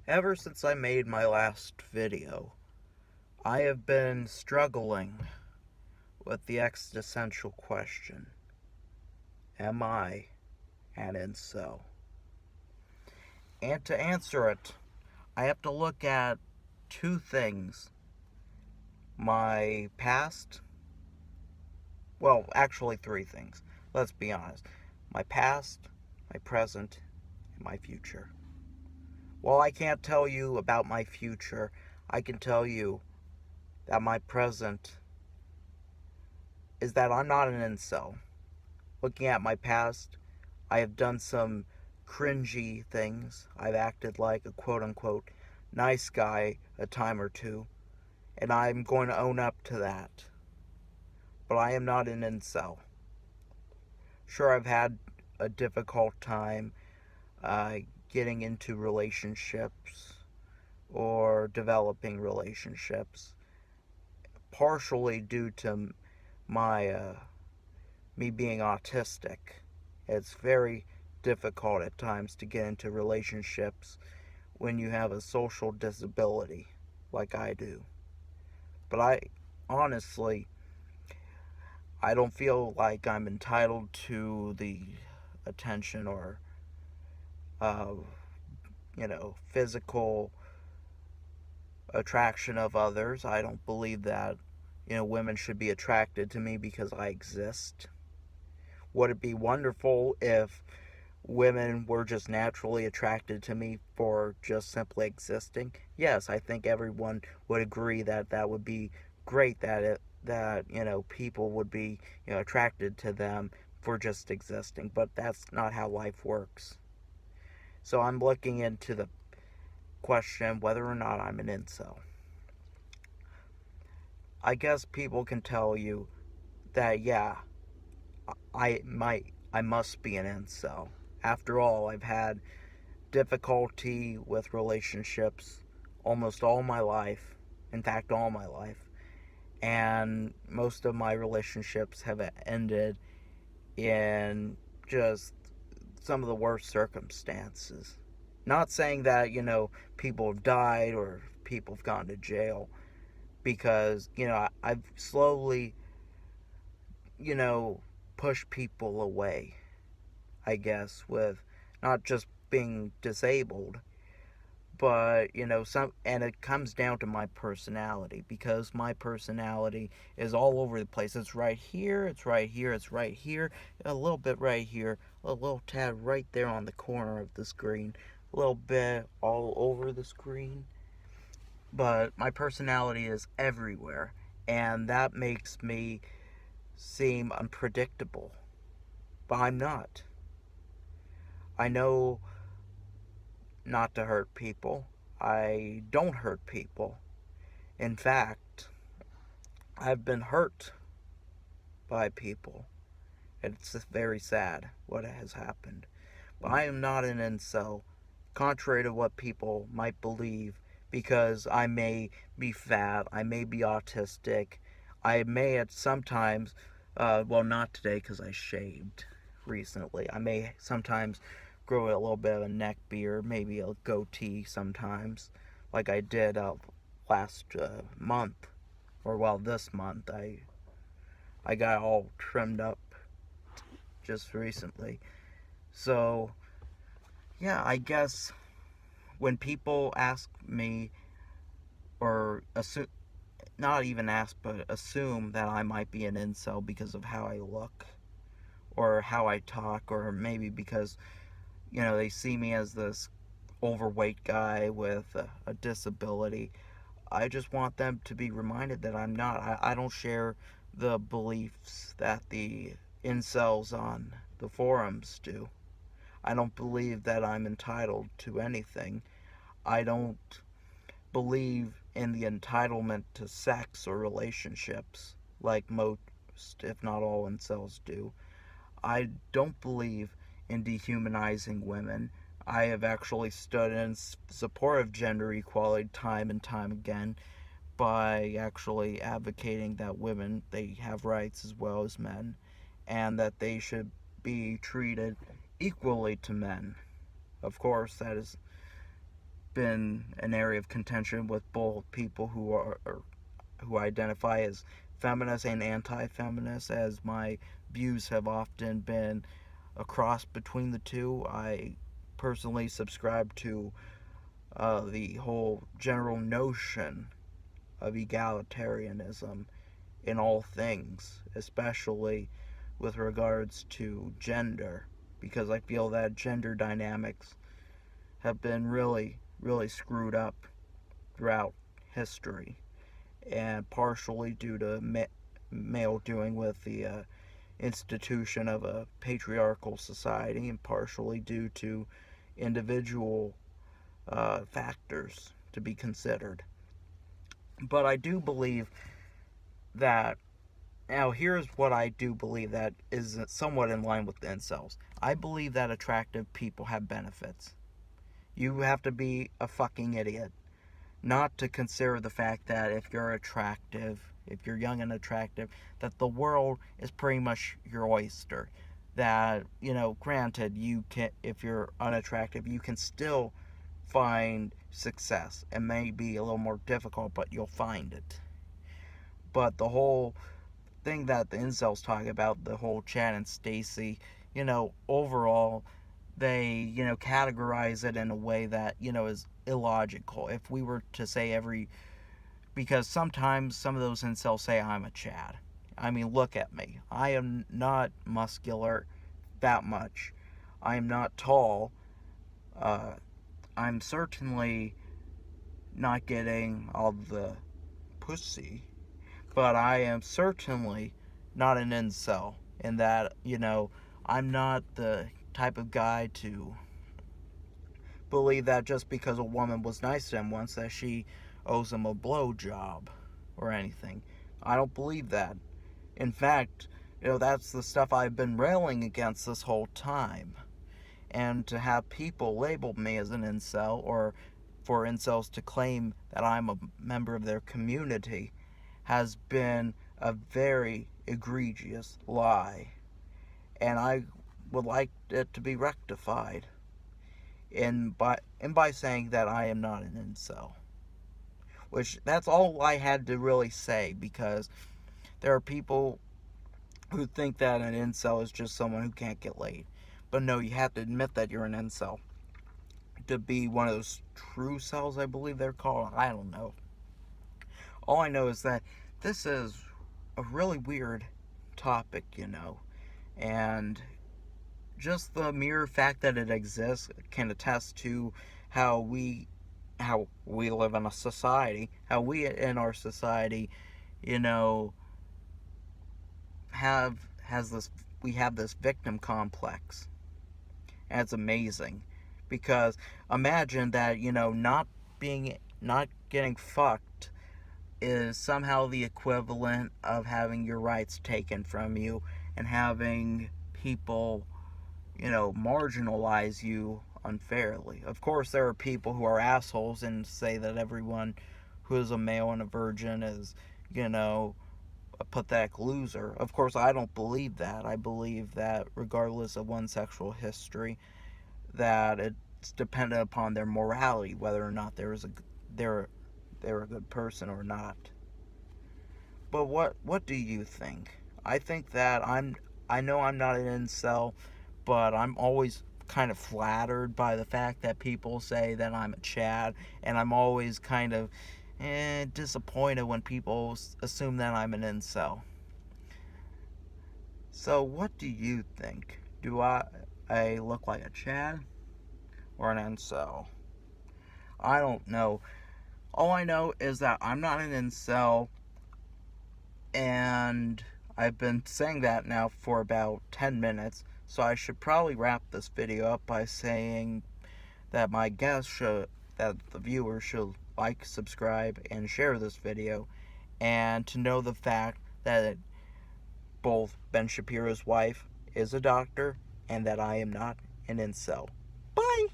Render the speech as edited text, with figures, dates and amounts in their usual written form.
Ever since I made my last video, I have been struggling with the existential question: am I an incel? And to answer it, I have to look at two things: my past, well, actually three things. Let's be honest. My past, my present, and my future. While I can't tell you about my future, I can tell you that my present is that I'm not an incel. Looking at my past, I have done some cringy things. I've acted like a quote unquote nice guy a time or two, and I'm going to own up to that. But I am not an incel. Sure, I've had a difficult time uh, getting into relationships or developing relationships, partially due to my me being autistic. It's very difficult at times to get into relationships when you have a social disability like I do. But honestly, I don't feel like I'm entitled to the attention or, uh, physical attraction of others. I don't believe that, women should be attracted to me because I exist. Would it be wonderful if women were just naturally attracted to me for just simply existing? Yes, I think everyone would agree that that would be great, that people would be, attracted to them for just existing, but that's not how life works. So I'm looking into the question whether or not I'm an incel. I guess people can tell you that, yeah, I must be an incel. After all, I've had difficulty with relationships almost all my life. In fact, all my life. And most of my relationships have ended in just some of the worst circumstances. Not saying that, people have died or people have gone to jail, because, I've slowly, you know, pushed people away, I guess, with not just being disabled, but and it comes down to my personality, because my personality is all over the place. It's right here, it's right here, it's right here, a little bit right here, a little tad right there on the corner of the screen, a little bit all over the screen. But my personality is everywhere, and that makes me seem unpredictable, but I'm not. I know not to hurt people. I don't hurt people. In fact, I've been hurt by people. It's very sad what has happened. But I am not an incel, contrary to what people might believe, because I may be fat, I may be autistic, I may at sometimes, well, not today because I shaved recently. I may sometimes grow a little bit of a neck beard, maybe a goatee sometimes, like I did last month, or well, this month. I got all trimmed up just recently. So, yeah, I guess when people ask me, or assume, not even ask, but assume that I might be an incel because of how I look or how I talk, or maybe because, they see me as this overweight guy with a disability, I just want them to be reminded that I'm not. I don't share the beliefs that the incels on the forums do. I don't believe that I'm entitled to anything. I don't believe in the entitlement to sex or relationships like most, if not all, incels do. I don't believe in dehumanizing women. I have actually stood in support of gender equality time and time again by actually advocating that women, they have rights as well as men, and that they should be treated equally to men. Of course, that is been an area of contention with both people who identify as feminist and anti-feminist, as my views have often been a cross between the two. I personally subscribe to the whole general notion of egalitarianism in all things, especially with regards to gender, because I feel that gender dynamics have been really, really screwed up throughout history, and partially due to male doing with the institution of a patriarchal society, and partially due to individual factors to be considered. But I do believe that, now here's what I do believe that is somewhat in line with the incels. I believe that attractive people have benefits. You have to be a fucking idiot not to consider the fact that if you're attractive, if you're young and attractive, that the world is pretty much your oyster. That, granted, you can, if you're unattractive, you can still find success. It may be a little more difficult, but you'll find it. But the whole thing that the incels talk about, the whole Chad and Stacy, overall, they, categorize it in a way that, is illogical. If we were to say because sometimes some of those incels say I'm a Chad. I mean, look at me. I am not muscular that much. I am not tall. I'm certainly not getting all the pussy. But I am certainly not an incel in that, I'm not the type of guy to believe that just because a woman was nice to him once that she owes him a blowjob or anything. I don't believe that. In fact, that's the stuff I've been railing against this whole time. And to have people label me as an incel, or for incels to claim that I'm a member of their community, has been a very egregious lie. And I would like it to be rectified. And by saying that I am not an incel. Which, that's all I had to really say, because there are people who think that an incel is just someone who can't get laid. But no, you have to admit that you're an incel to be one of those true cells, I believe they're called. I don't know. All I know is that this is a really weird topic, and just the mere fact that it exists can attest to how we live in a society, how we in our society, we have this victim complex. And it's amazing, because imagine that, not getting fucked is somehow the equivalent of having your rights taken from you, and having people, marginalize you unfairly. Of course, there are people who are assholes and say that everyone who is a male and a virgin is, a pathetic loser. Of course, I don't believe that. I believe that regardless of one's sexual history, that it's dependent upon their morality, whether or not they're a good person or not. But what do you think? I think that I know I'm not an incel, but I'm always kind of flattered by the fact that people say that I'm a Chad, and I'm always kind of disappointed when people assume that I'm an incel. So what do you think? Do I look like a Chad or an incel? I don't know. All I know is that I'm not an incel, and I've been saying that now for about 10 minutes, so I should probably wrap this video up by saying that that the viewers should like, subscribe, and share this video, and to know the fact that both Ben Shapiro's wife is a doctor, and that I am not an incel. Bye!